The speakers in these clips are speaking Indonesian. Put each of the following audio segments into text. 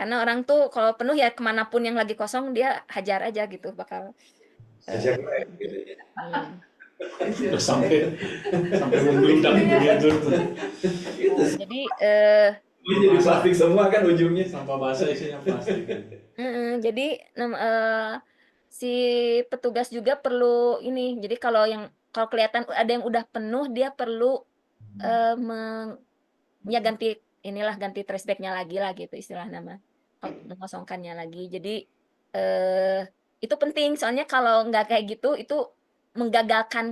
Karena orang tuh kalau penuh ya kemanapun yang lagi kosong dia hajar aja gitu, bakal Sosial gitu ya. hmm. Udah sampai membludak gitu Itu Nah, sih. jadi Ini jadi plastik semua kan ujungnya. sampah basah isinya plastik. jadi si petugas juga perlu ini. Jadi kalau kelihatan ada yang udah penuh, dia perlu eh, meng- ya ganti trash bag-nya lagi lah gitu istilah nama, mengosongkannya lagi. Jadi eh, itu penting soalnya kalau nggak kayak gitu itu menggagalkan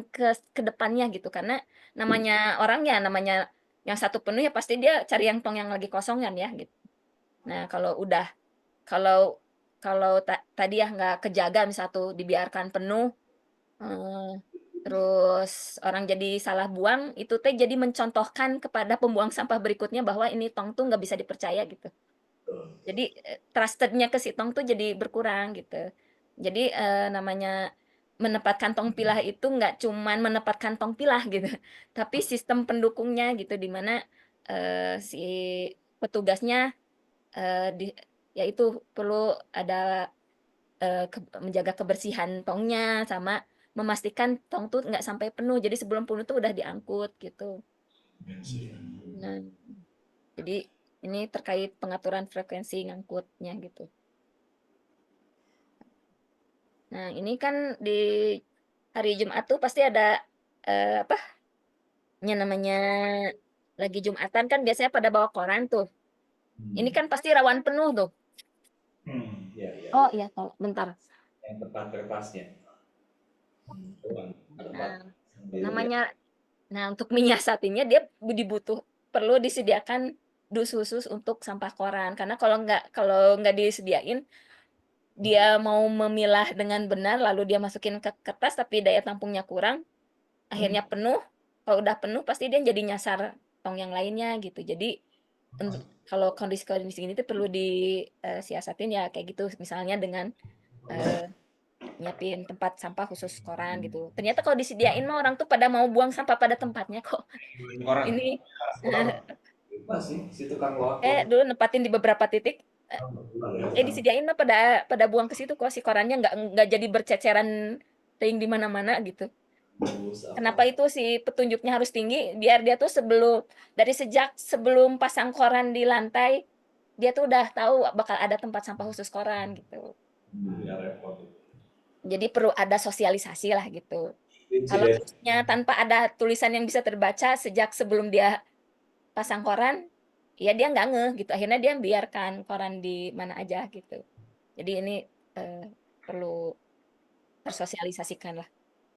ke depannya gitu, karena namanya orang ya, namanya yang satu penuh ya pasti dia cari yang tong yang lagi kosong kan ya gitu. Nah kalau kalau tadi ya nggak kejaga, misal tuh dibiarkan penuh, eh, terus orang jadi salah buang, itu teh jadi mencontohkan kepada pembuang sampah berikutnya bahwa ini tong tuh nggak bisa dipercaya gitu. Jadi trustednya ke si tong tuh jadi berkurang gitu. Jadi namanya menempatkan tong pilah itu nggak cuman menempatkan tong pilah gitu, tapi sistem pendukungnya gitu, di mana si petugasnya yaitu perlu ada menjaga kebersihan tongnya, sama memastikan tong tuh nggak sampai penuh. Jadi sebelum penuh tuh udah diangkut gitu. Nah, jadi ini terkait pengaturan frekuensi ngangkutnya gitu. Nah, ini kan di hari Jumat tuh pasti ada apa? Namanya lagi Jumatan kan biasanya pada bawa koran tuh. Ini kan pasti rawan penuh tuh. Iya, iya. Oh iya, bentar. Yang tempat kertasnya. Ruang tempat Nah, biru ya. namanya, nah untuk menyiasatinya dia perlu disediakan dus khusus untuk sampah koran. Karena kalau nggak disediain, dia mau memilah dengan benar lalu dia masukin ke kertas tapi daya tampungnya kurang, akhirnya penuh. Kalau udah penuh pasti dia jadi nyasar tong yang lainnya gitu. Jadi kalau kondisi-kondisi ini tuh perlu disiasatin ya kayak gitu, misalnya dengan eh, nyiapin tempat sampah khusus koran gitu. Ternyata kalau disediain mah orang tuh pada mau buang sampah pada tempatnya kok. Koran. Ini Koran. Bebas sih si tukang loak. dulu nempatin di beberapa titik, disediain mah pada buang ke situ kok, si korannya nggak jadi berceceran ting di mana-mana gitu. Bagus Kenapa apa? itu si petunjuknya harus tinggi? Biar dia tuh sejak sebelum pasang koran di lantai, dia tuh udah tahu bakal ada tempat sampah khusus koran gitu. Ya repot. Jadi perlu ada sosialisasi lah gitu. Kalau Insiden. harusnya tanpa ada tulisan yang bisa terbaca sejak sebelum dia pasang koran, ya dia nggak ngeh gitu. Akhirnya dia biarkan koran di mana aja gitu. Jadi ini eh, perlu tersosialisasikan lah.